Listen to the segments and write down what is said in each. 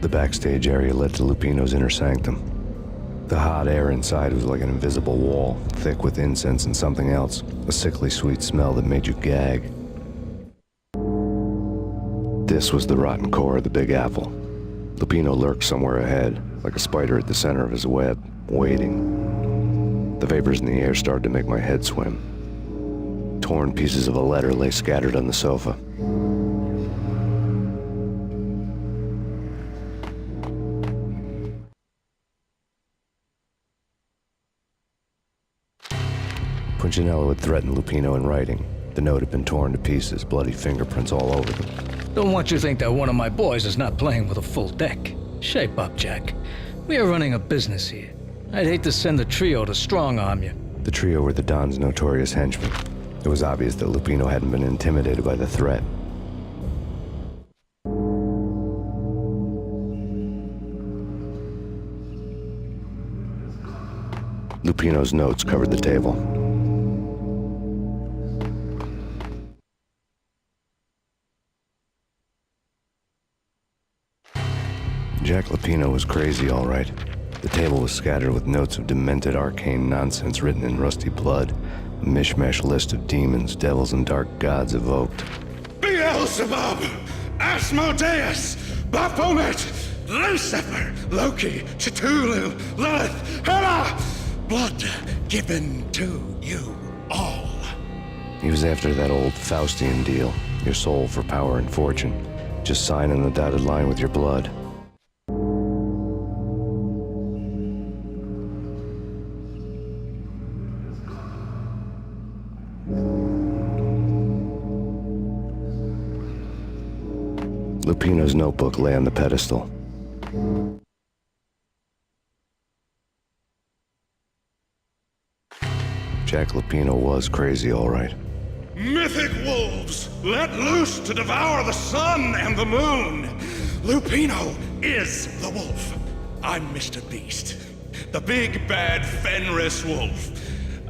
The backstage area led to Lupino's inner sanctum. The hot air inside was like an invisible wall, thick with incense and something else, a sickly sweet smell that made you gag. This was the rotten core of the Big Apple. Lupino lurked somewhere ahead, like a spider at the center of his web, waiting. The vapors in the air started to make my head swim. Torn pieces of a letter lay scattered on the sofa. Punchinello had threatened Lupino in writing. The note had been torn to pieces, bloody fingerprints all over them. Don't want you to think that one of my boys is not playing with a full deck. Shape up, Jack. We are running a business here. I'd hate to send the trio to strong-arm you. The trio were the Don's notorious henchmen. It was obvious that Lupino hadn't been intimidated by the threat. Lupino's notes covered the table. Jack Lupino was crazy, all right. The table was scattered with notes of demented arcane nonsense written in rusty blood, a mishmash list of demons, devils, and dark gods evoked. Beelzebub, Asmodeus, Baphomet, Lucifer, Loki, Cthulhu, Lilith, Hela, blood given to you all. He was after that old Faustian deal, your soul for power and fortune. Just sign on the dotted line with your blood. Lupino's notebook lay on the pedestal. Jack Lupino was crazy, all right. Mythic wolves, let loose to devour the sun and the moon. Lupino is the wolf. I'm Mr. Beast, the big bad Fenris wolf.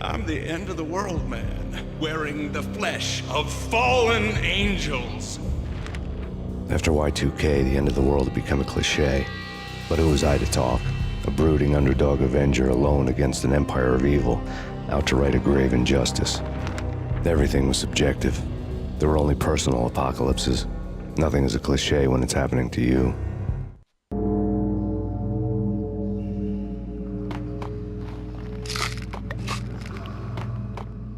I'm the end of the world man, wearing the flesh of fallen angels. After Y2K, the end of the world had become a cliché. But who was I to talk? A brooding underdog avenger alone against an empire of evil, out to right a grave injustice. Everything was subjective. There were only personal apocalypses. Nothing is a cliché when it's happening to you.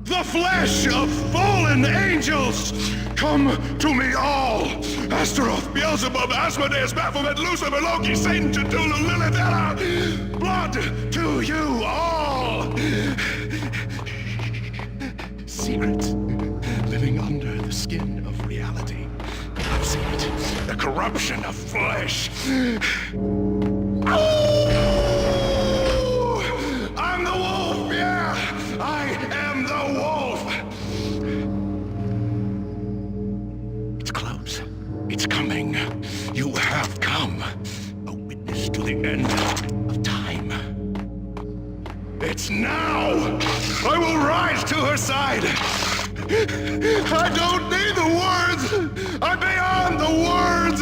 The flesh of fallen angels! Come to me all! Astaroth, Beelzebub, Asmodeus, Baphomet, Lucifer, Loki, Satan, Cthulhu, Lilith, Hela! Blood to you all! Secrets living under the skin of reality. I've seen it. The corruption of flesh. Oh! I'm the wolf, yeah! I am the wolf! It's close. It's coming. You have come. A witness to the end of time. It's now! I will rise to her side! I don't need the words! I'm beyond the words!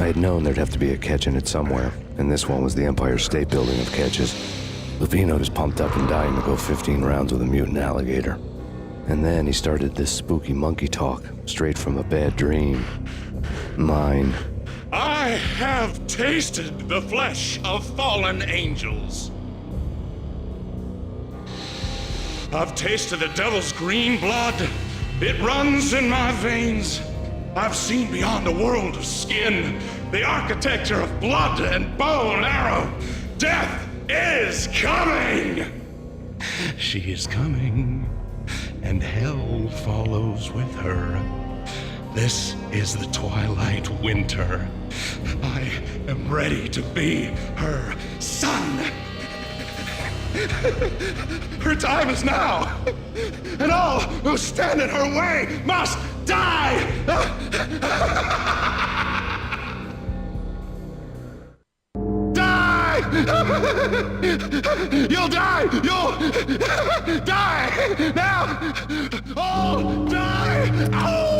I had known there'd have to be a catch in it somewhere, and this one was the Empire State Building of catches. Lupino was pumped up and dying to go 15 rounds with a mutant alligator. And then he started this spooky monkey talk, straight from a bad dream. Mine. I have tasted the flesh of fallen angels. I've tasted the devil's green blood. It runs in my veins. I've seen beyond a world of skin, the architecture of blood and bow and arrow. Death is coming! She is coming, and hell follows with her. This is the twilight winter. I am ready to be her son. Her time is now, and all who stand in her way must die! Die! You'll die! You'll die! Now! Oh, die! Oh!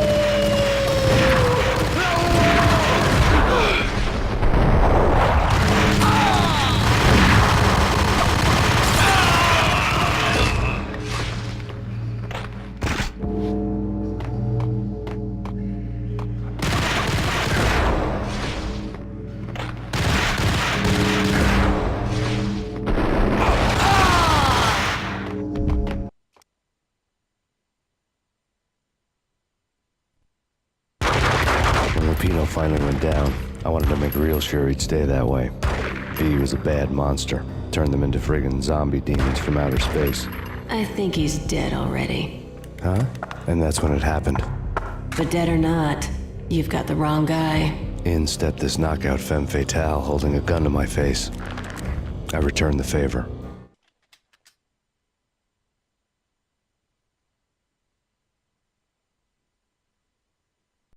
Lupino finally went down. I wanted to make real sure he'd stay that way. V was a bad monster. Turned them into friggin' zombie demons from outer space. I think he's dead already. Huh? And that's when it happened. But dead or not, you've got the wrong guy. In stepped this knockout femme fatale holding a gun to my face. I returned the favor.